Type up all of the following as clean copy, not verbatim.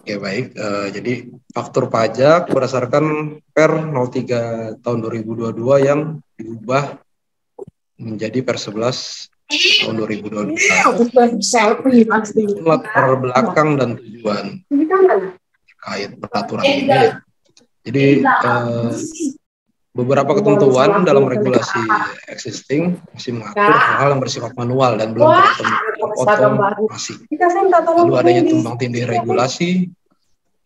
Oke, baik. Jadi faktur pajak berdasarkan Per 03 tahun 2022 yang diubah menjadi Per 11 tahun 2022. Latar belakang dan tujuan terkait peraturan ini ya. Jadi beberapa ketentuan dalam regulasi existing masih mengatur hal-hal yang bersifat manual dan belum terotomasi. Lalu adanya tumpang tindih regulasi,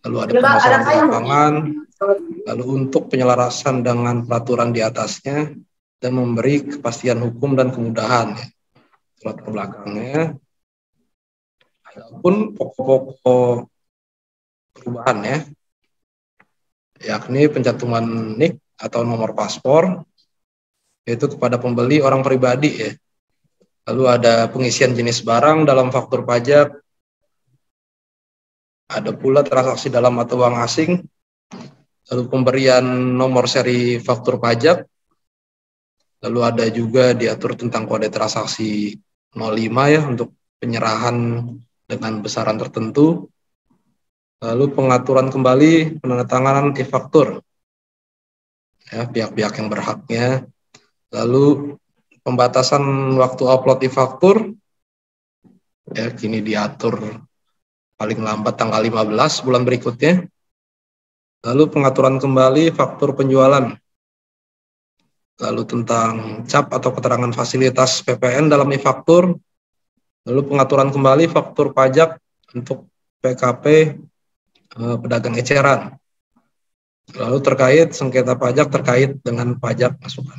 lalu ada permasalahan di lapangan, lalu untuk penyelarasan dengan peraturan di atasnya dan memberi kepastian hukum dan kemudahan ya. Latar belakangnya, adapun pokok-pokok perubahan ya, yakni pencantuman NIK atau nomor paspor, yaitu kepada pembeli orang pribadi ya. Lalu ada pengisian jenis barang dalam faktur pajak, ada pula transaksi dalam mata uang asing, lalu pemberian nomor seri faktur pajak, lalu ada juga diatur tentang kode transaksi 05 ya untuk penyerahan dengan besaran tertentu, lalu pengaturan kembali penandatanganan e-faktur ya, pihak-pihak yang berhaknya, lalu pembatasan waktu upload e-faktur ya kini diatur paling lambat tanggal 15 bulan berikutnya. Lalu pengaturan kembali faktur penjualan. Lalu tentang cap atau keterangan fasilitas PPN dalam e-faktur. Lalu pengaturan kembali faktur pajak untuk PKP pedagang eceran. Lalu terkait sengketa pajak terkait dengan pajak masukan.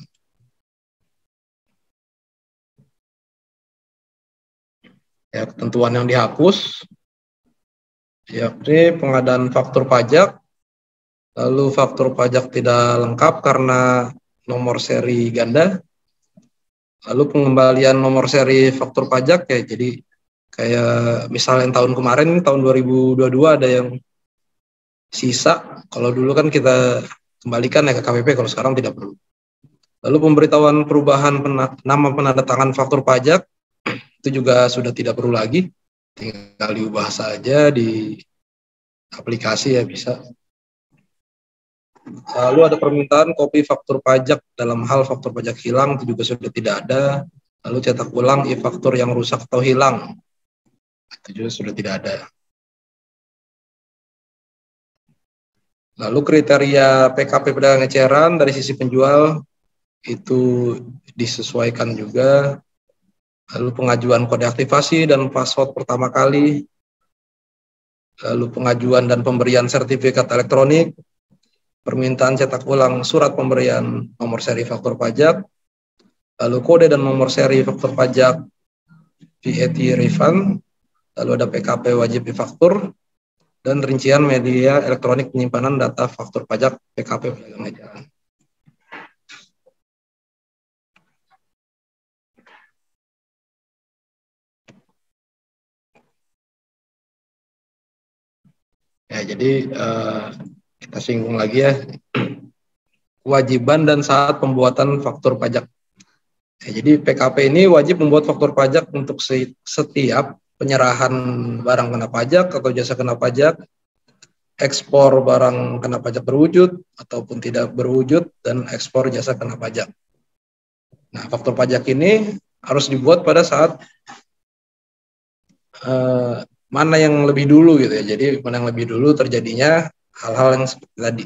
Ya, ketentuan yang dihapus yakni pengadaan faktur pajak, lalu faktur pajak tidak lengkap karena nomor seri ganda, lalu pengembalian nomor seri faktur pajak ya, jadi kayak misalnya tahun kemarin, tahun 2022 ada yang sisa, kalau dulu kan kita kembalikan ya ke KPP, kalau sekarang tidak perlu. Lalu pemberitahuan perubahan nama penandatangan faktur pajak, itu juga sudah tidak perlu lagi, tinggal diubah saja di aplikasi ya bisa. Lalu ada permintaan kopi faktur pajak dalam hal faktur pajak hilang, itu juga sudah tidak ada. Lalu cetak ulang e-faktur yang rusak atau hilang, itu juga sudah tidak ada. Lalu kriteria PKP pedagang eceran dari sisi penjual itu disesuaikan juga. Lalu pengajuan kode aktivasi dan password pertama kali. Lalu pengajuan dan pemberian sertifikat elektronik. Permintaan cetak ulang surat pemberian nomor seri faktur pajak. Lalu kode dan nomor seri faktur pajak VAT refund. Lalu ada PKP wajib e-faktur. Dan rincian media elektronik penyimpanan data faktur pajak PKP pedagang eceran. Ya, jadi kita singgung lagi ya, kewajiban dan saat pembuatan faktur pajak. Ya, jadi PKP ini wajib membuat faktur pajak untuk setiap penyerahan barang kena pajak atau jasa kena pajak, ekspor barang kena pajak berwujud ataupun tidak berwujud, dan ekspor jasa kena pajak. Nah, faktur pajak ini harus dibuat pada saat mana yang lebih dulu gitu ya. Jadi mana yang lebih dulu terjadinya hal-hal yang seperti tadi.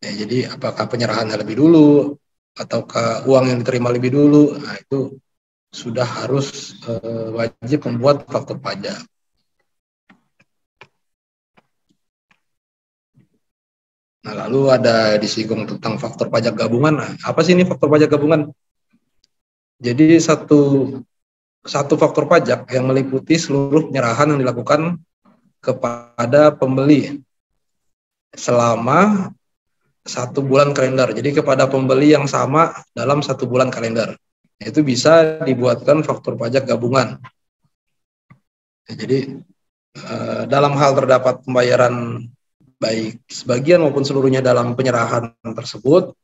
Ya, jadi apakah penyerahannya lebih dulu ataukah uang yang diterima lebih dulu? Nah, itu sudah harus wajib membuat faktur pajak. Nah, lalu ada disinggung tentang faktur pajak gabungan. Nah, apa sih ini faktur pajak gabungan? Jadi satu faktur pajak yang meliputi seluruh penyerahan yang dilakukan kepada pembeli selama 1 bulan kalender. Jadi kepada pembeli yang sama dalam 1 bulan kalender. Itu bisa dibuatkan faktur pajak gabungan. Jadi dalam hal terdapat pembayaran baik sebagian maupun seluruhnya dalam penyerahan tersebut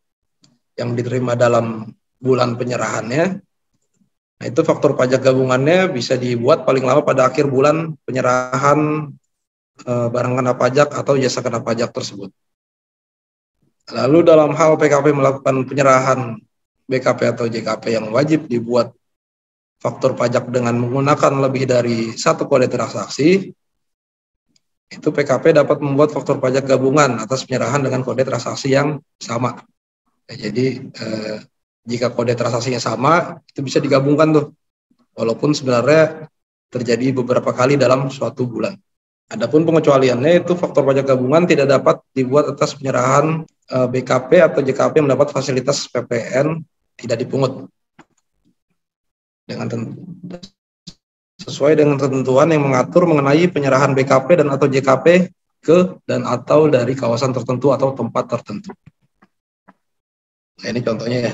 yang diterima dalam bulan penyerahannya, nah itu faktur pajak gabungannya bisa dibuat paling lama pada akhir bulan penyerahan barang kena pajak atau jasa kena pajak tersebut. Lalu dalam hal PKP melakukan penyerahan BKP atau JKP yang wajib dibuat faktur pajak dengan menggunakan lebih dari satu kode transaksi, itu PKP dapat membuat faktur pajak gabungan atas penyerahan dengan kode transaksi yang sama. Jadi jika kode transaksinya sama, itu bisa digabungkan tuh, walaupun sebenarnya terjadi beberapa kali dalam suatu bulan. Adapun pengecualiannya itu faktur pajak gabungan tidak dapat dibuat atas penyerahan BKP atau JKP mendapat fasilitas PPN tidak dipungut sesuai dengan ketentuan yang mengatur mengenai penyerahan BKP dan atau JKP ke dan atau dari kawasan tertentu atau tempat tertentu. Nah, ini contohnya ya.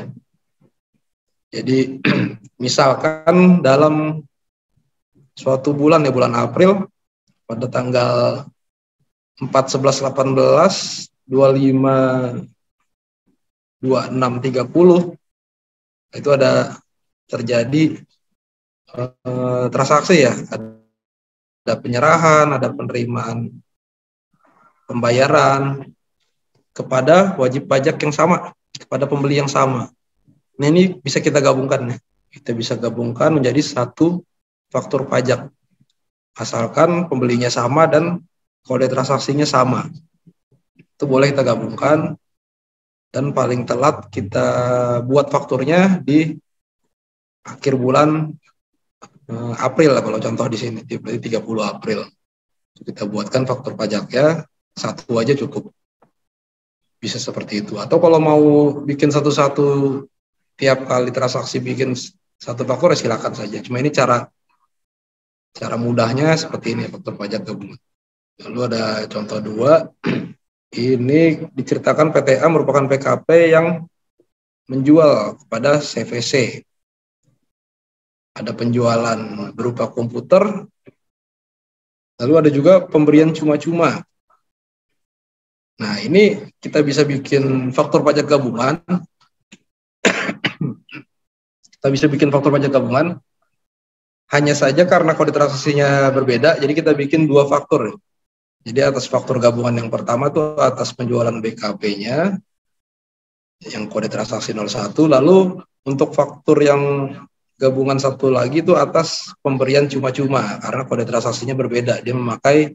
Jadi misalkan dalam suatu bulan ya, bulan April, pada tanggal 4, 11, 18, 25, 26, 30 itu ada terjadi transaksi ya, ada penyerahan, ada penerimaan pembayaran kepada wajib pajak yang sama, kepada pembeli yang sama. Nah, ini bisa kita gabungkan ya. Kita bisa gabungkan menjadi satu faktur pajak, asalkan pembelinya sama dan kode transaksinya sama. Itu boleh kita gabungkan, dan paling telat kita buat fakturnya di akhir bulan April lah, kalau contoh di sini berarti 30 April. Kita buatkan faktur pajaknya satu aja cukup. Bisa seperti itu. Atau kalau mau bikin satu-satu tiap kali transaksi bikin satu faktur ya silakan saja. Cuma ini cara mudahnya seperti ini, faktur pajak gabungan. Lalu ada contoh 2. Ini diceritakan PTA merupakan PKP yang menjual kepada CVC. Ada penjualan berupa komputer, lalu ada juga pemberian cuma-cuma. Nah, ini kita bisa bikin faktur pajak gabungan. Kita bisa bikin faktur pajak gabungan. Hanya saja karena kode transaksinya berbeda, jadi kita bikin 2 faktur. Jadi atas faktur gabungan yang pertama tuh atas penjualan BKP-nya, yang kode transaksi 01, lalu untuk faktur yang gabungan satu lagi itu atas pemberian cuma-cuma karena kode transaksinya berbeda, dia memakai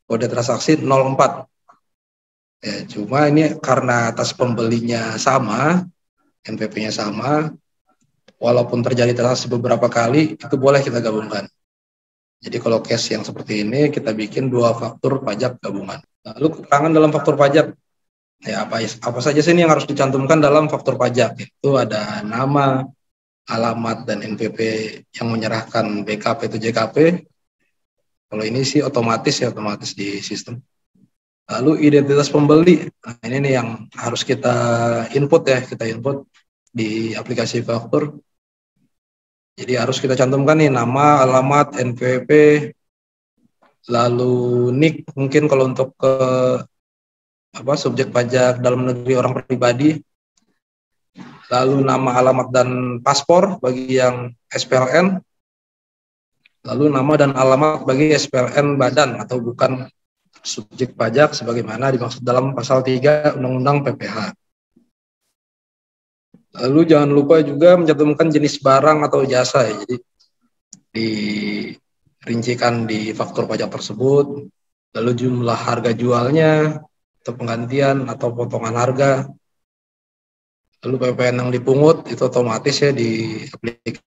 kode transaksi 04 ya. Cuma ini karena atas pembelinya sama, NPP-nya sama, walaupun terjadi transaksi beberapa kali, itu boleh kita gabungkan. Jadi kalau case yang seperti ini kita bikin 2 faktur pajak gabungan. Lalu keterangan dalam faktur pajak ya, apa saja sih ini yang harus dicantumkan dalam faktur pajak? Itu ada nama, alamat, dan NPP yang menyerahkan BKP atau JKP. Kalau ini sih otomatis di sistem. Lalu identitas pembeli, nah ini nih yang harus kita input di aplikasi faktur. Jadi harus kita cantumkan nih nama, alamat, NPP, lalu NIK mungkin kalau untuk ke subjek pajak dalam negeri orang pribadi, lalu nama, alamat, dan paspor bagi yang SPLN, lalu nama dan alamat bagi SPLN badan atau bukan subjek pajak sebagaimana dimaksud dalam pasal 3 Undang-Undang PPH. Lalu jangan lupa juga mencantumkan jenis barang atau jasa ya. Jadi dirincikan di faktur pajak tersebut, lalu jumlah harga jualnya atau penggantian atau potongan harga, lalu PPN yang dipungut itu otomatis ya di aplikasi.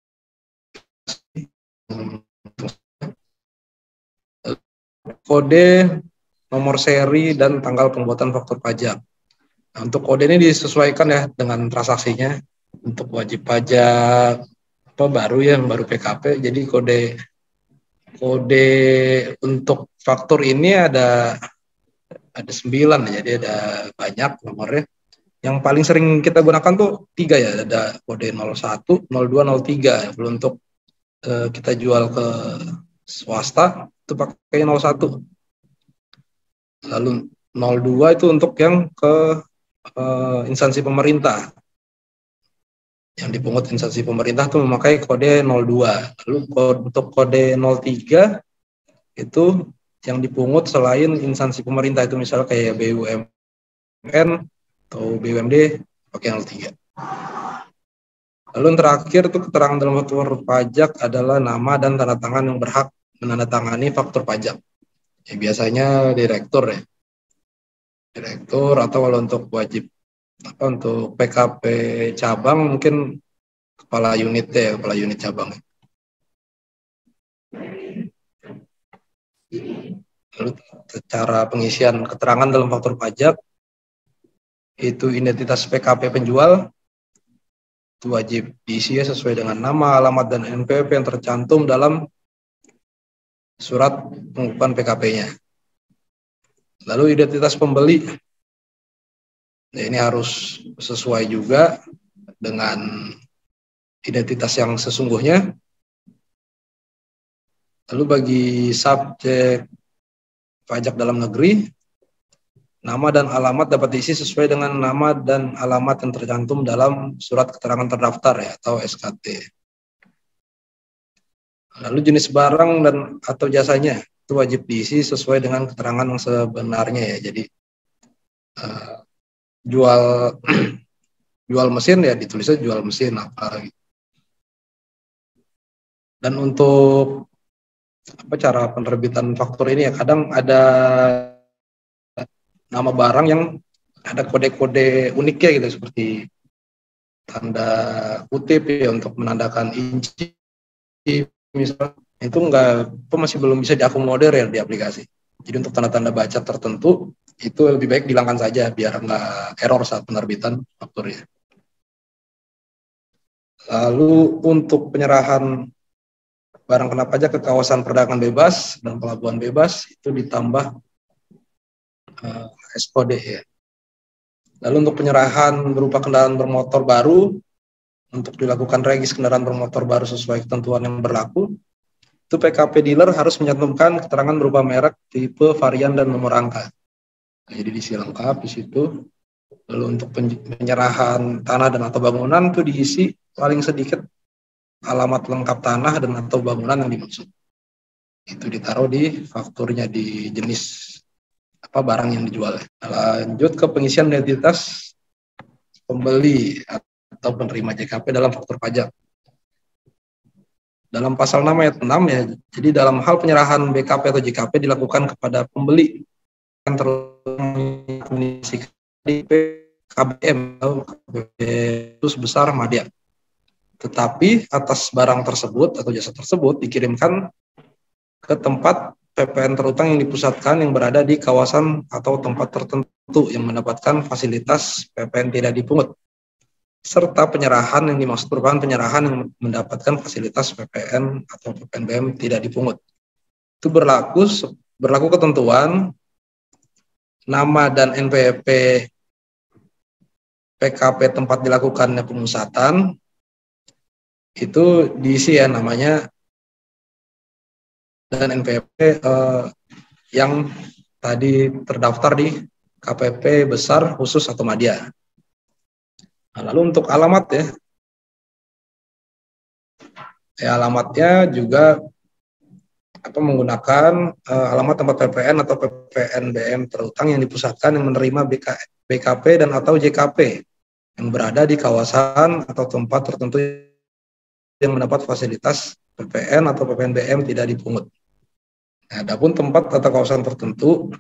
Kode, nomor seri, dan tanggal pembuatan faktur pajak. Nah, untuk kode ini disesuaikan ya dengan transaksinya. Untuk wajib pajak baru PKP, jadi kode untuk faktur ini ada 9, jadi ada banyak nomornya. Yang paling sering kita gunakan tuh 3 ya, ada kode 01, 02, 03. Kalau untuk kita jual ke swasta itu pakai 01. Lalu 02 itu untuk yang ke instansi pemerintah. Yang dipungut instansi pemerintah itu memakai kode 02. Lalu untuk kode 03 itu yang dipungut selain instansi pemerintah itu misalnya kayak BUMN atau BUMD pakai yang ketiga. Lalu yang terakhir itu keterangan dalam faktur pajak adalah nama dan tanda tangan yang berhak menandatangani faktur pajak. Ya, biasanya direktur ya. Direktur atau kalau untuk wajib untuk PKP cabang mungkin kepala unit ya, kepala unit cabang. Lalu cara pengisian keterangan dalam faktur pajak itu identitas PKP penjual itu wajib diisi sesuai dengan nama, alamat, dan NPWP yang tercantum dalam surat pengukuhan PKP-nya. Lalu identitas pembeli, ya ini harus sesuai juga dengan identitas yang sesungguhnya. Lalu bagi subjek pajak dalam negeri, nama dan alamat dapat diisi sesuai dengan nama dan alamat yang tercantum dalam surat keterangan terdaftar ya, atau SKT. Lalu jenis barang dan atau jasanya itu wajib diisi sesuai dengan keterangan yang sebenarnya ya. Jadi jual jual mesin ya ditulisnya jual mesin apa gitu. Dan untuk cara penerbitan faktur ini ya kadang ada nama barang yang ada kode-kode uniknya gitu seperti tanda kutip ya untuk menandakan inci misalnya itu masih belum bisa diakomodir ya di aplikasi. Jadi untuk tanda-tanda baca tertentu itu lebih baik dihilangkan saja biar nggak error saat penerbitan fakturnya. Lalu untuk penyerahan barang kena pajak ke kawasan perdagangan bebas dan pelabuhan bebas itu ditambah HSKOD ya. Lalu untuk penyerahan berupa kendaraan bermotor baru untuk dilakukan regis kendaraan bermotor baru sesuai ketentuan yang berlaku, itu PKP dealer harus mencantumkan keterangan berupa merek, tipe, varian, dan nomor angka. Nah, jadi diisi lengkap di situ. Lalu untuk penyerahan tanah dan atau bangunan itu diisi paling sedikit alamat lengkap tanah dan atau bangunan yang dimaksud. Itu ditaruh di fakturnya di jenis barang yang dijual. Lanjut ke pengisian identitas pembeli atau penerima JKP dalam faktur pajak. Dalam pasal 6 ayat 6 ya, jadi dalam hal penyerahan BKP atau JKP dilakukan kepada pembeli yang termisi di KBM atau KBM sebesar madya. Tetapi atas barang tersebut atau jasa tersebut dikirimkan ke tempat PPN terutang yang dipusatkan yang berada di kawasan atau tempat tertentu yang mendapatkan fasilitas PPN tidak dipungut. Serta penyerahan yang dimaksud merupakan penyerahan yang mendapatkan fasilitas PPN atau PPNBM tidak dipungut. Itu berlaku ketentuan nama dan NPWP PKP tempat dilakukannya pemusatan itu diisi ya namanya dan NPWP yang tadi terdaftar di KPP besar khusus atau madya. Nah, lalu untuk alamat alamatnya juga menggunakan alamat tempat PPN atau PPNBM terutang yang dipusatkan yang menerima BKP dan atau JKP yang berada di kawasan atau tempat tertentu yang mendapat fasilitas PPN atau PPNBM tidak dipungut. Nah, adapun tempat atau kawasan tertentu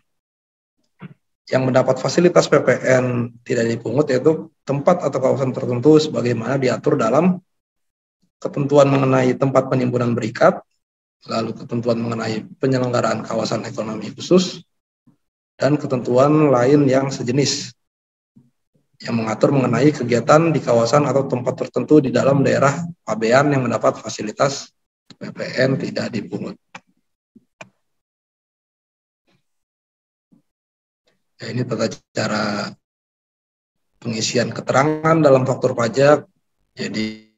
yang mendapat fasilitas PPN tidak dipungut yaitu tempat atau kawasan tertentu sebagaimana diatur dalam ketentuan mengenai tempat penimbunan berikat, lalu ketentuan mengenai penyelenggaraan kawasan ekonomi khusus, dan ketentuan lain yang sejenis yang mengatur mengenai kegiatan di kawasan atau tempat tertentu di dalam daerah pabean yang mendapat fasilitas PPN tidak dipungut. Ya, ini tata cara pengisian keterangan dalam faktur pajak. Jadi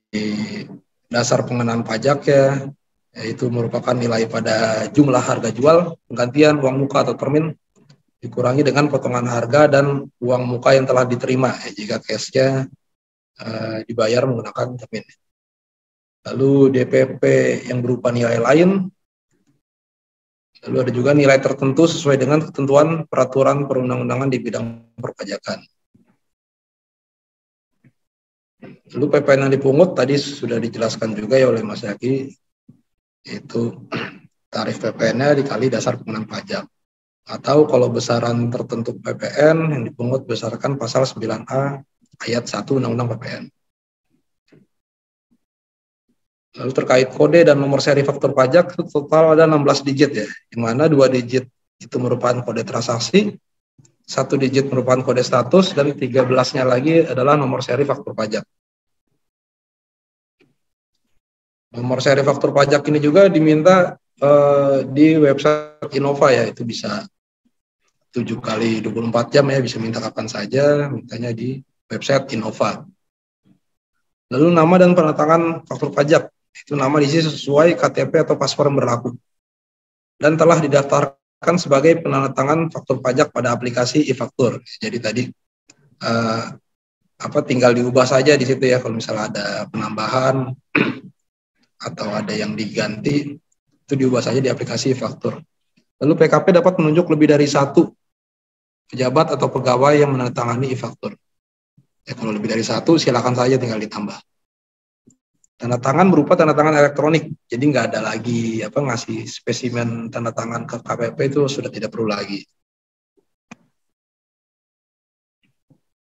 dasar pengenaan pajak yaitu merupakan nilai pada jumlah harga jual, penggantian uang muka atau termin dikurangi dengan potongan harga dan uang muka yang telah diterima jika cashnya dibayar menggunakan termin. Lalu DPP yang berupa nilai lain Lalu ada juga nilai tertentu sesuai dengan ketentuan peraturan perundang-undangan di bidang perpajakan. Lalu PPN yang dipungut tadi sudah dijelaskan juga ya oleh Mas Yaki, yaitu tarif PPN-nya dikali dasar pengenaan pajak. Atau kalau besaran tertentu PPN yang dipungut berdasarkan pasal 9A ayat 1 Undang-Undang PPN. Lalu terkait kode dan nomor seri faktur pajak, total ada 16 digit ya, di mana 2 digit itu merupakan kode transaksi, 1 digit merupakan kode status, dan 13-nya lagi adalah nomor seri faktur pajak. Nomor seri faktur pajak ini juga diminta di website Innova ya, itu bisa 7 kali 24 jam ya, bisa minta kapan saja, mintanya di website Innova. Lalu nama dan penandatangan faktur pajak, itu nama diisi sesuai KTP atau paspor yang berlaku dan telah didaftarkan sebagai penandatangan faktur pajak pada aplikasi e-faktur. Jadi tadi tinggal diubah saja di situ ya, kalau misalnya ada penambahan atau ada yang diganti, itu diubah saja di aplikasi e-faktur. Lalu PKP dapat menunjuk lebih dari 1 pejabat atau pegawai yang menandatangani e-faktur. Ya, kalau lebih dari 1 silakan saja tinggal ditambah. Tanda tangan berupa tanda tangan elektronik, jadi nggak ada lagi ngasih spesimen tanda tangan ke KPP, itu sudah tidak perlu lagi.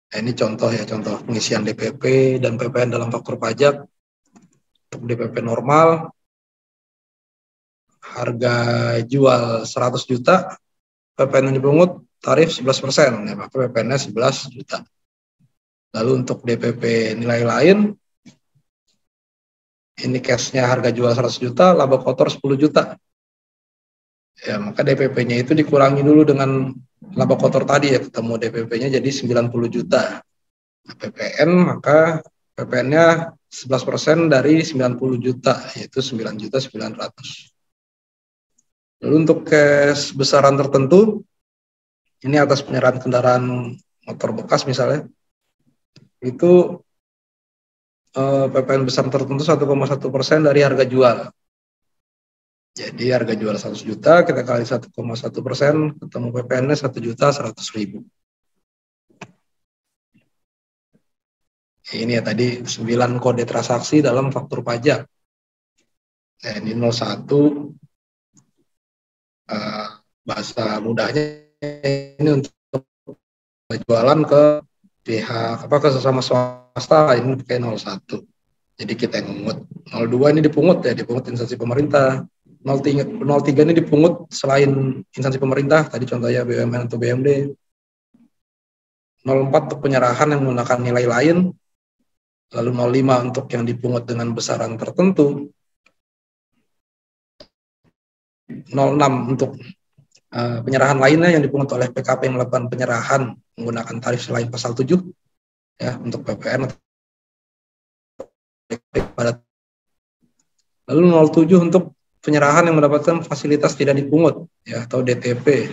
Nah, ini contoh ya, contoh pengisian DPP dan PPN dalam faktur pajak. Untuk DPP normal, harga jual 100 juta, PPN yang dipungut tarif 11%, ya, maka PPN-nya 11 juta. Lalu untuk DPP nilai lain, ini cash-nya harga jual 100 juta, laba kotor 10 juta. Ya, maka DPP-nya itu dikurangi dulu dengan laba kotor tadi ya, ketemu DPP-nya jadi 90 juta. Nah, PPN, maka PPN-nya 11% dari 90 juta, yaitu 9.900.000. Lalu untuk cash besaran tertentu, ini atas penyerahan kendaraan motor bekas misalnya, itu PPN besar tertentu 1,1% dari harga jual. Jadi harga jual 100 juta, kita kali 1,1%, ketemu PPN-nya 1.100.000. Ini ya tadi 9 kode transaksi dalam faktur pajak. Nah, ini 01, bahasa mudahnya ini untuk jualan ke pihak ke sesama swasta, ini pakai 01. Jadi kita yang mengut. 02 ini dipungut ya, dipungut instansi pemerintah. 03 ini dipungut selain instansi pemerintah, tadi contohnya BUMN atau BUMD. 04 untuk penyerahan yang menggunakan nilai lain. Lalu 05 untuk yang dipungut dengan besaran tertentu. 06 untuk penyerahan lainnya yang dipungut oleh PKP yang melakukan penyerahan menggunakan tarif selain pasal 7 ya, untuk PPN. Lalu 07 untuk penyerahan yang mendapatkan fasilitas tidak dipungut ya, atau DTP.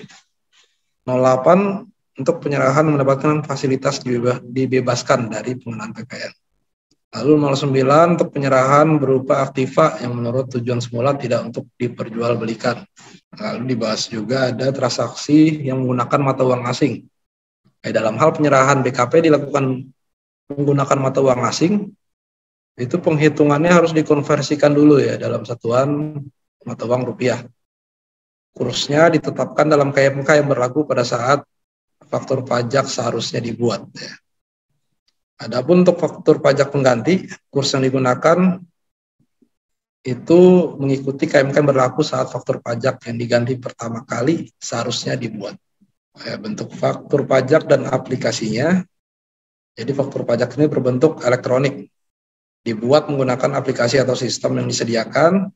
08 untuk penyerahan yang mendapatkan fasilitas dibebaskan dari pengenaan PPN. Lalu 09 untuk penyerahan berupa aktiva yang menurut tujuan semula tidak untuk diperjualbelikan. Lalu dibahas juga ada transaksi yang menggunakan mata uang asing. Dalam hal penyerahan BKP dilakukan menggunakan mata uang asing, itu penghitungannya harus dikonversikan dulu ya dalam satuan mata uang rupiah. Kursnya ditetapkan dalam KMK yang berlaku pada saat faktur pajak seharusnya dibuat ya. Adapun untuk faktur pajak pengganti, kurs yang digunakan itu mengikuti KMK yang berlaku saat faktur pajak yang diganti pertama kali seharusnya dibuat. Bentuk faktur pajak dan aplikasinya, jadi faktur pajak ini berbentuk elektronik, dibuat menggunakan aplikasi atau sistem yang disediakan,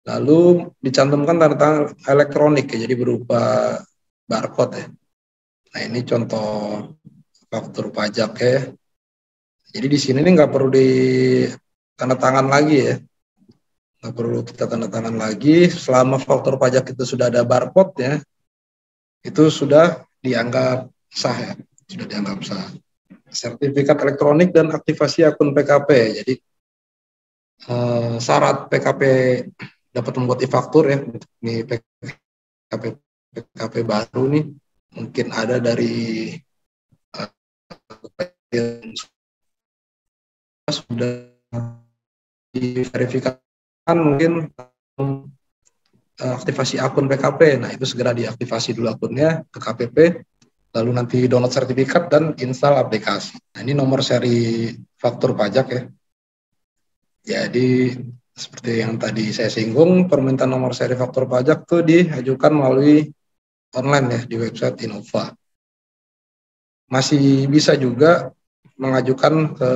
lalu dicantumkan tanda tangan elektronik ya, jadi berupa barcode ya. Nah, ini contoh faktur pajak ya. Jadi di sini nggak perlu di tanda tangan lagi ya, nggak perlu kita tanda tangan lagi. Selama faktur pajak itu sudah ada barcode ya, itu sudah dianggap sah ya, sudah dianggap sah. Sertifikat elektronik dan aktivasi akun PKP. Jadi syarat PKP dapat membuat e-faktur ya, ini PKP baru nih, mungkin ada dari yang sudah diverifikasi, mungkin aktivasi akun PKP. Nah, itu segera diaktifasi dulu akunnya ke KPP, lalu nanti download sertifikat dan install aplikasi. Nah, ini nomor seri faktur pajak ya. Jadi seperti yang tadi saya singgung, permintaan nomor seri faktur pajak tuh diajukan melalui online ya di website Innova. Masih bisa juga mengajukan ke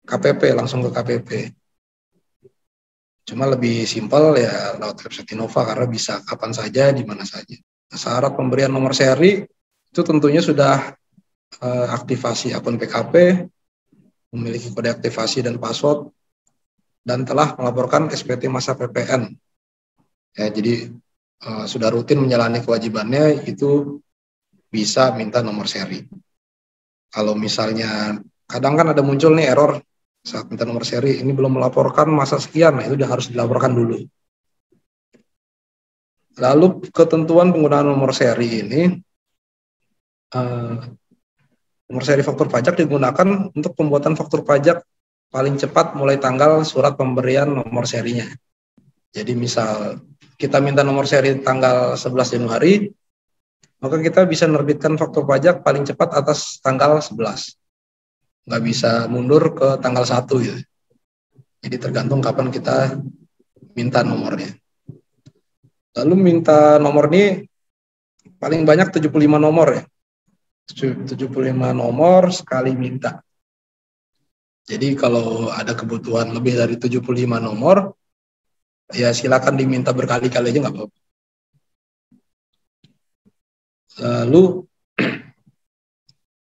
KPP, langsung ke KPP. Cuma lebih simpel ya lewat website Innova karena bisa kapan saja, di mana saja. Syarat pemberian nomor seri itu tentunya sudah aktivasi akun PKP, memiliki kode aktivasi dan password, dan telah melaporkan SPT masa PPN. Ya, jadi sudah rutin menjalani kewajibannya, itu bisa minta nomor seri. Kalau misalnya kadang kan ada muncul nih error saat minta nomor seri, ini belum melaporkan masa sekian, nah itu udah harus dilaporkan dulu. Lalu ketentuan penggunaan nomor seri ini, nomor seri faktur pajak digunakan untuk pembuatan faktur pajak paling cepat mulai tanggal surat pemberian nomor serinya. Jadi misal kita minta nomor seri tanggal 11 Januari, maka kita bisa menerbitkan faktur pajak paling cepat atas tanggal 11. Nggak bisa mundur ke tanggal 1 gitu. Jadi tergantung kapan kita minta nomornya. Lalu minta nomor ini paling banyak 75 nomor ya. 75 nomor sekali minta. Jadi kalau ada kebutuhan lebih dari 75 nomor, ya silakan diminta berkali-kali aja nggak apa-apa. Lalu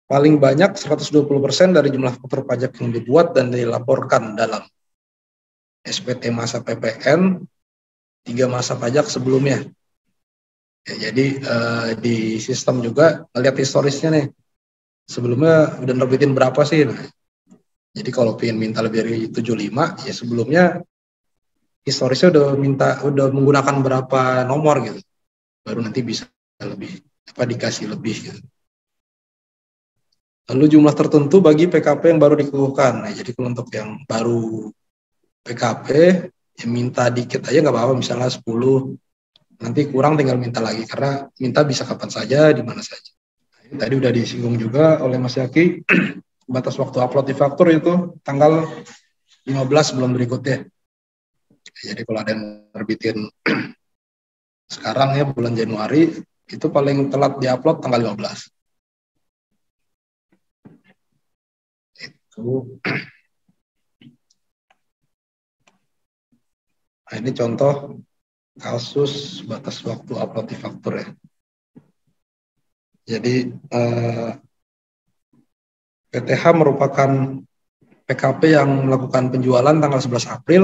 paling banyak 120% dari jumlah faktur pajak yang dibuat dan dilaporkan dalam SPT masa PPN 3 masa pajak sebelumnya. Ya, jadi di sistem juga ngelihat historisnya nih. Sebelumnya udah nerbitin berapa sih? Nah, jadi kalau pengen minta lebih dari 75, ya sebelumnya historisnya udah menggunakan berapa nomor gitu. Baru nanti bisa lebih dikasih lebih gitu. Lalu jumlah tertentu bagi PKP yang baru dikukuhkan. Nah, jadi kalau untuk yang baru PKP, ya minta dikit aja nggak apa-apa, misalnya 10, nanti kurang tinggal minta lagi, karena minta bisa kapan saja, di mana saja. Tadi udah disinggung juga oleh Mas Yaki, batas waktu upload di faktur itu tanggal 15 bulan berikutnya. Jadi kalau ada yang nerbitin sekarang ya bulan Januari, itu paling telat diupload tanggal 15. Itu. Nah, ini contoh kasus batas waktu upload di faktur ya. Jadi PTH merupakan PKP yang melakukan penjualan tanggal 11 April,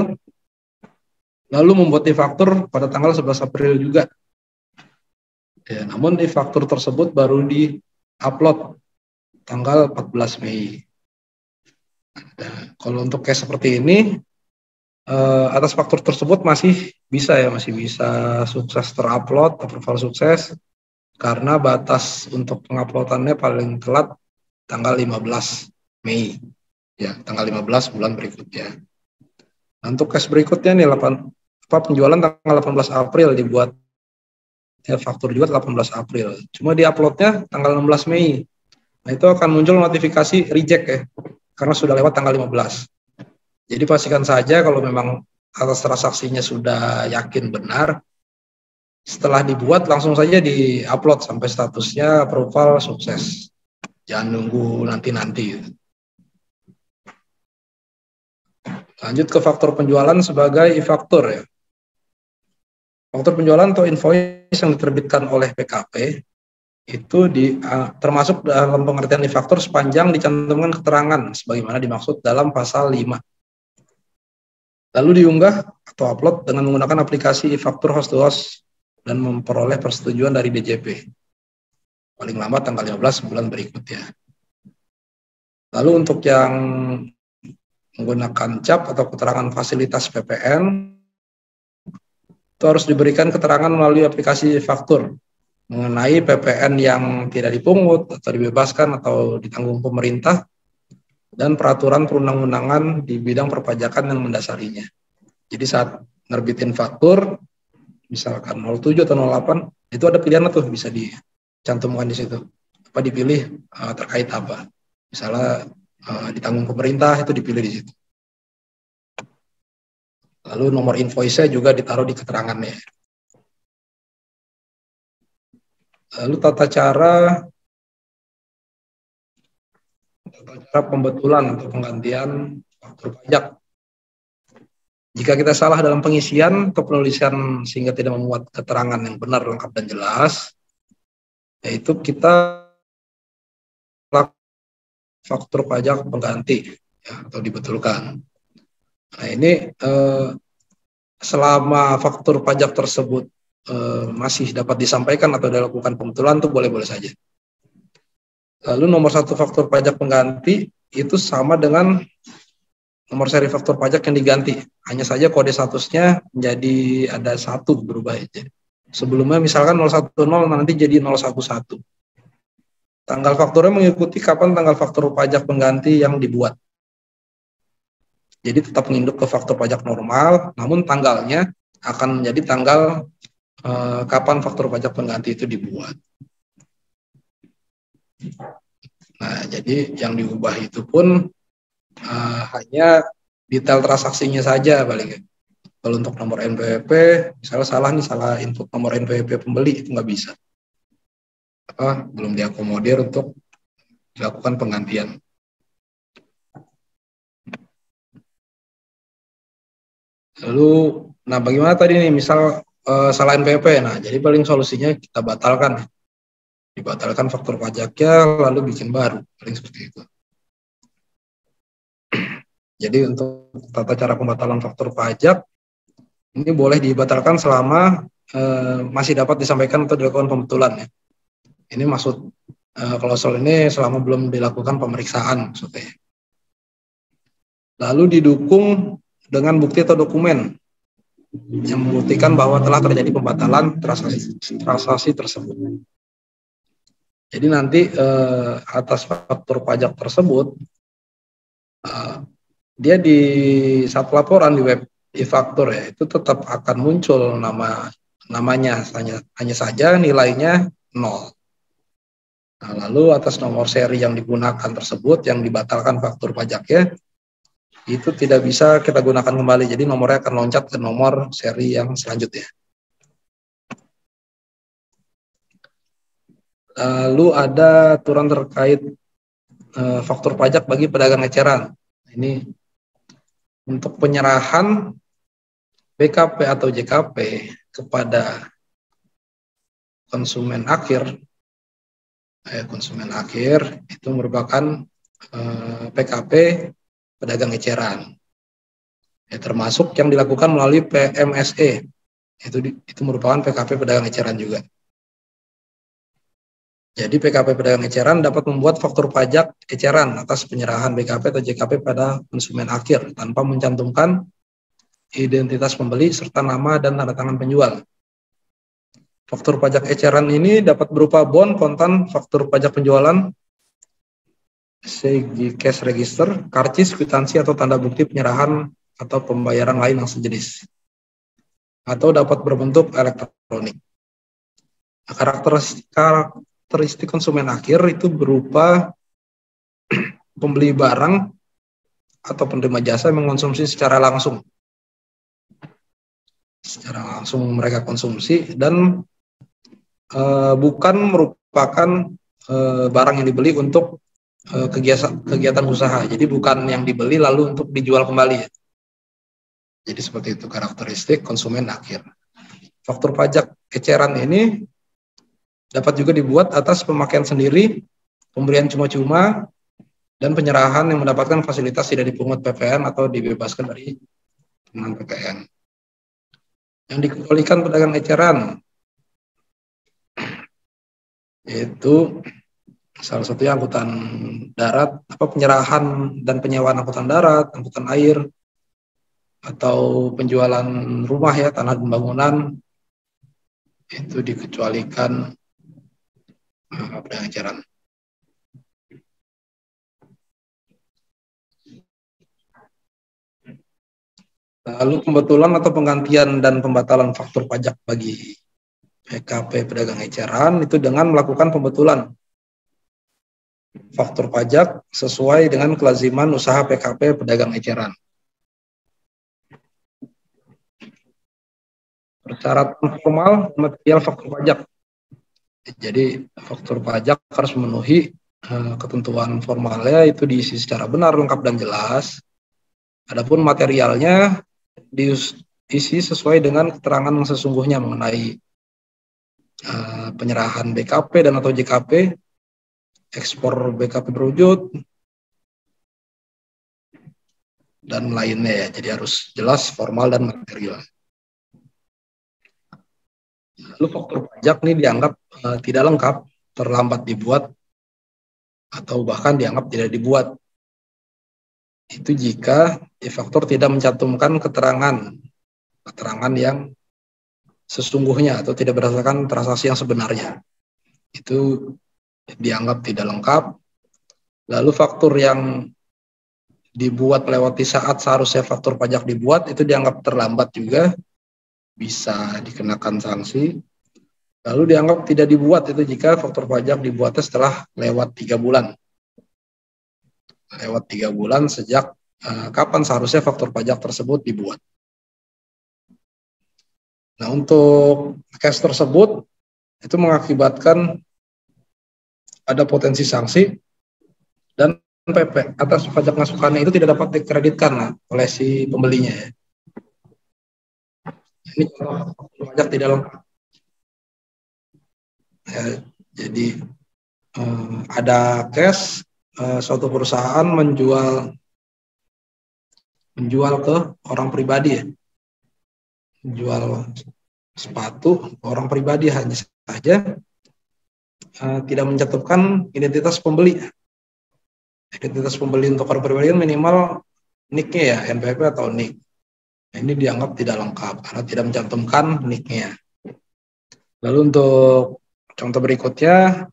lalu membuat e-faktur pada tanggal 11 April juga. Ya, namun e-faktur tersebut baru di-upload tanggal 14 Mei. Nah, kalau untuk case seperti ini, atas faktur tersebut masih bisa sukses terupload, approval sukses, karena batas untuk penguploadannya paling telat tanggal 15 Mei. Ya, tanggal 15 bulan berikutnya. Nah, untuk case berikutnya nih, penjualan tanggal 18 April dibuat, ya faktur juga 18 April. Cuma di-uploadnya tanggal 16 Mei. Nah, itu akan muncul notifikasi reject ya, karena sudah lewat tanggal 15. Jadi pastikan saja kalau memang atas transaksinya sudah yakin benar, setelah dibuat langsung saja di-upload sampai statusnya approval sukses. Jangan nunggu nanti-nanti. Lanjut ke faktor penjualan sebagai e-faktur ya. Faktur penjualan atau invoice yang diterbitkan oleh PKP itu termasuk dalam pengertian e-faktur sepanjang dicantumkan keterangan sebagaimana dimaksud dalam pasal 5. Lalu diunggah atau upload dengan menggunakan aplikasi e-faktur host to host dan memperoleh persetujuan dari DJP. Paling lambat tanggal 15 bulan berikutnya. Lalu untuk yang menggunakan cap atau keterangan fasilitas PPN, harus diberikan keterangan melalui aplikasi faktur mengenai PPN yang tidak dipungut atau dibebaskan atau ditanggung pemerintah dan peraturan perundang-undangan di bidang perpajakan yang mendasarinya. Jadi saat nerbitin faktur, misalkan 07 atau 08, itu ada pilihan tuh bisa dicantumkan di situ. Apa dipilih terkait apa. Misalnya ditanggung pemerintah itu dipilih di situ. Lalu nomor invoice-nya juga ditaruh di keterangannya. Lalu tata cara pembetulan atau penggantian faktur pajak. Jika kita salah dalam pengisian atau penulisan sehingga tidak memuat keterangan yang benar, lengkap, dan jelas, yaitu kita faktur pajak pengganti ya, atau dibetulkan. Nah ini selama faktur pajak tersebut masih dapat disampaikan atau dilakukan pembetulan itu boleh-boleh saja. Lalu nomor 1 faktur pajak pengganti itu sama dengan nomor seri faktur pajak yang diganti. Hanya saja kode statusnya menjadi ada 1 berubah aja. Sebelumnya misalkan 010 nanti jadi 011. Tanggal fakturnya mengikuti kapan tanggal faktur pajak pengganti yang dibuat. Jadi tetap menginduk ke faktur pajak normal, namun tanggalnya akan menjadi tanggal kapan faktur pajak pengganti itu dibuat. Nah, jadi yang diubah itu pun hanya detail transaksinya saja paling. Kalau untuk nomor NPWP, misalnya salah input nomor NPWP pembeli, itu nggak bisa. Belum diakomodir untuk dilakukan penggantian. Lalu, nah bagaimana tadi nih, misal salah NPWP, nah jadi paling solusinya kita batalkan. Dibatalkan faktur pajaknya, lalu bikin baru, paling seperti itu. Jadi untuk tata cara pembatalan faktur pajak, ini boleh dibatalkan selama masih dapat disampaikan atau dilakukan pembetulan ya. Ini maksud klausul ini selama belum dilakukan pemeriksaan maksudnya. Lalu didukung dengan bukti atau dokumen yang membuktikan bahwa telah terjadi pembatalan transaksi tersebut. Jadi nanti atas faktur pajak tersebut dia di saat laporan di web e-faktur ya itu tetap akan muncul namanya hanya saja nilainya 0. Nah, lalu atas nomor seri yang digunakan tersebut yang dibatalkan faktur pajaknya itu tidak bisa kita gunakan kembali. Jadi nomornya akan loncat ke nomor seri yang selanjutnya. Lalu ada aturan terkait faktur pajak bagi pedagang eceran. Ini untuk penyerahan BKP atau JKP kepada konsumen akhir itu merupakan PKP pedagang eceran. Ya, termasuk yang dilakukan melalui PMSE. Itu merupakan PKP pedagang eceran juga. Jadi PKP pedagang eceran dapat membuat faktur pajak eceran atas penyerahan BKP atau JKP pada konsumen akhir tanpa mencantumkan identitas pembeli serta nama dan tanda tangan penjual. Faktur pajak eceran ini dapat berupa bon, kontan, faktur pajak penjualan, segi cash register, karcis, kwitansi atau tanda bukti penyerahan atau pembayaran lain yang sejenis. Atau dapat berbentuk elektronik. Karakteristik konsumen akhir itu berupa pembeli barang atau penerima jasa yang mengkonsumsi secara langsung. Secara langsung mereka konsumsi dan bukan merupakan barang yang dibeli untuk kegiatan usaha. Jadi bukan yang dibeli lalu untuk dijual kembali. Jadi seperti itu karakteristik konsumen akhir. Faktur pajak eceran ini dapat juga dibuat atas pemakaian sendiri, pemberian cuma-cuma, dan penyerahan yang mendapatkan fasilitas tidak dipungut PPN atau dibebaskan dari pengenaan PPN. Yang dikecualikan pedagang eceran yaitu salah satunya angkutan darat, penyerahan dan penyewaan angkutan darat, angkutan air, atau penjualan rumah ya, tanah dan bangunan, itu dikecualikan pedagang eceran. Lalu pembetulan atau penggantian dan pembatalan faktur pajak bagi PKP pedagang eceran itu dengan melakukan pembetulan faktur pajak sesuai dengan kelaziman usaha PKP pedagang eceran. Persyaratan formal material faktur pajak. Jadi faktur pajak harus memenuhi ketentuan formalnya, itu diisi secara benar, lengkap, dan jelas. Adapun materialnya diisi sesuai dengan keterangan yang sesungguhnya mengenai penyerahan BKP dan atau JKP, ekspor BKP berwujud, dan lainnya ya. Jadi harus jelas, formal, dan material. Lalu faktur pajak ini dianggap tidak lengkap, terlambat dibuat, atau bahkan dianggap tidak dibuat. Itu jika e-faktur tidak mencantumkan keterangan yang sesungguhnya atau tidak berdasarkan transaksi yang sebenarnya. Itu dianggap tidak lengkap. Lalu faktur yang dibuat melewati saat seharusnya faktur pajak dibuat itu dianggap terlambat juga, bisa dikenakan sanksi. Lalu dianggap tidak dibuat itu jika faktur pajak dibuatnya setelah lewat 3 bulan. Lewat 3 bulan sejak kapan seharusnya faktur pajak tersebut dibuat. Nah, untuk case tersebut itu mengakibatkan ada potensi sanksi dan PP atas pajak masukannya itu tidak dapat dikreditkan oleh si pembelinya. Ini contoh pajak tidak lengkap. Ya, jadi ada case suatu perusahaan menjual ke orang pribadi ya, menjual sepatu ke orang pribadi, hanya saja tidak mencantumkan identitas pembeli. Identitas pembeli untuk orang pribadi minimal NIK-nya ya, NPWP atau NIK. Nah, ini dianggap tidak lengkap karena tidak mencantumkan NIK-nya. Lalu untuk contoh berikutnya,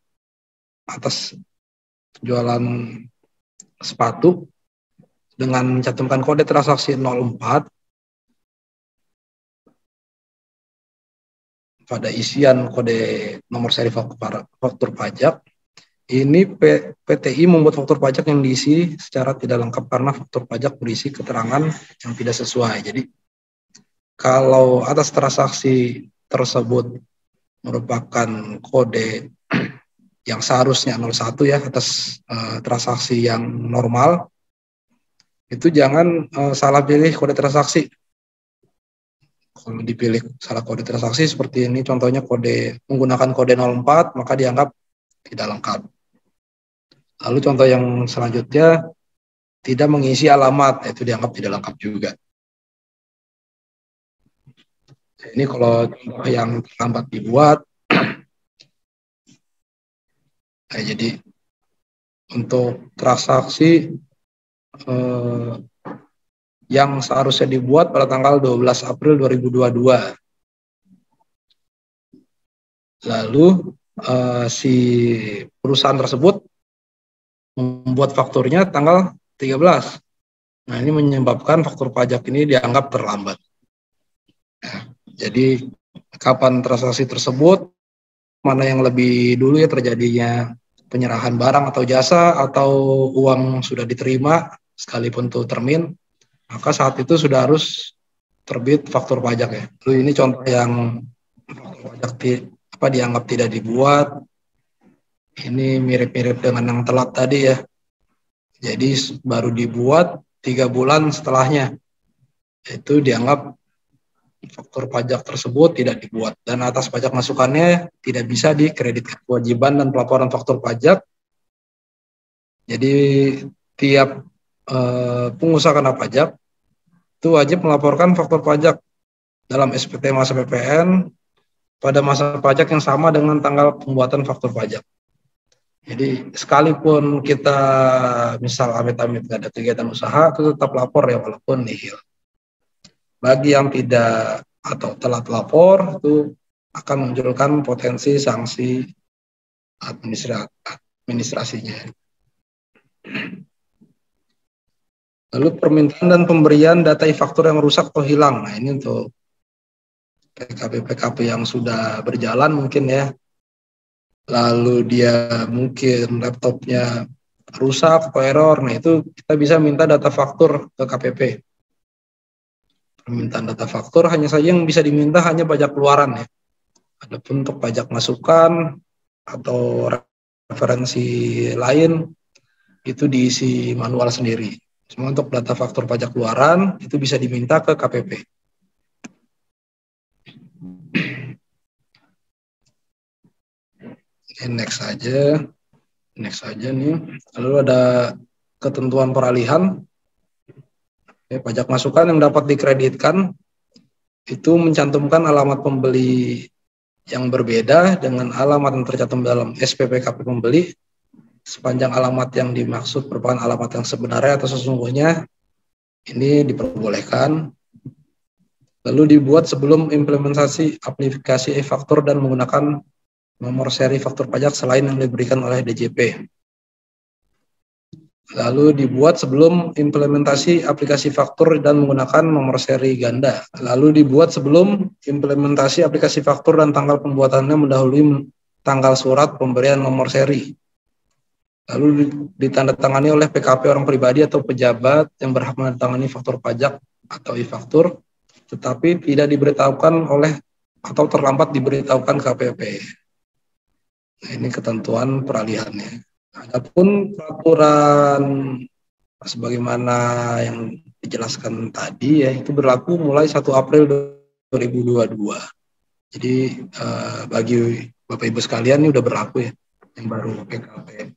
atas jualan sepatu dengan mencantumkan kode transaksi 04 pada isian kode nomor seri faktur pajak, ini PTI membuat faktur pajak yang diisi secara tidak lengkap karena faktur pajak berisi keterangan yang tidak sesuai. Jadi kalau atas transaksi tersebut merupakan kode yang seharusnya 01 ya, atas transaksi yang normal, itu jangan salah pilih kode transaksi. Kalau dipilih salah kode transaksi seperti ini, contohnya menggunakan kode 04, maka dianggap tidak lengkap. Lalu contoh yang selanjutnya, tidak mengisi alamat, itu dianggap tidak lengkap juga. Ini kalau contoh yang terlambat dibuat. Nah, jadi untuk transaksi yang seharusnya dibuat pada tanggal 12 April 2022. Lalu si perusahaan tersebut membuat fakturnya tanggal 13. Nah, ini menyebabkan faktur pajak ini dianggap terlambat. Nah, jadi kapan transaksi tersebut, mana yang lebih dulu ya terjadinya penyerahan barang atau jasa, atau uang sudah diterima sekalipun itu termin, maka saat itu sudah harus terbit faktur pajak ya. Lalu ini contoh yang faktur pajak dianggap tidak dibuat. Ini mirip-mirip dengan yang telat tadi ya. Jadi baru dibuat 3 bulan setelahnya, itu dianggap faktur pajak tersebut tidak dibuat, dan atas pajak masukannya tidak bisa dikreditkan. Kewajiban dan pelaporan faktur pajak. Jadi tiap pengusaha kena pajak itu wajib melaporkan faktur pajak dalam SPT masa PPN pada masa pajak yang sama dengan tanggal pembuatan faktur pajak. Jadi sekalipun kita misal amit-amit nggak ada kegiatan usaha, itu tetap lapor ya walaupun nihil. Bagi yang tidak atau telat lapor itu akan memunculkan potensi sanksi administrasinya. Lalu permintaan dan pemberian data e-faktur yang rusak atau hilang. Nah, ini untuk PKP yang sudah berjalan mungkin ya. Lalu dia mungkin laptopnya rusak atau error. Nah, itu kita bisa minta data faktur ke KPP. Permintaan data faktur hanya saja yang bisa diminta hanya pajak keluaran ya. Adapun untuk pajak masukan atau referensi lain itu diisi manual sendiri. Cuma untuk data faktur pajak keluaran itu bisa diminta ke KPP. Oke, next aja nih. Lalu ada ketentuan peralihan. Pajak masukan yang dapat dikreditkan itu mencantumkan alamat pembeli yang berbeda dengan alamat yang tercantum dalam SPPKP pembeli sepanjang alamat yang dimaksud merupakan alamat yang sebenarnya atau sesungguhnya ini diperbolehkan. Lalu dibuat sebelum implementasi aplikasi e-faktur dan menggunakan nomor seri faktur pajak selain yang diberikan oleh DJP. Lalu dibuat sebelum implementasi aplikasi faktur dan menggunakan nomor seri ganda. Lalu dibuat sebelum implementasi aplikasi faktur dan tanggal pembuatannya mendahului tanggal surat pemberian nomor seri. Lalu ditandatangani oleh PKP orang pribadi atau pejabat yang berhak menandatangani faktur pajak atau e-faktur, tetapi tidak diberitahukan oleh atau terlambat diberitahukan KPP. Nah, ini ketentuan peralihannya. Adapun peraturan sebagaimana yang dijelaskan tadi ya itu berlaku mulai 1 April 2022. Jadi bagi Bapak Ibu sekalian ini udah berlaku ya yang baru PKP.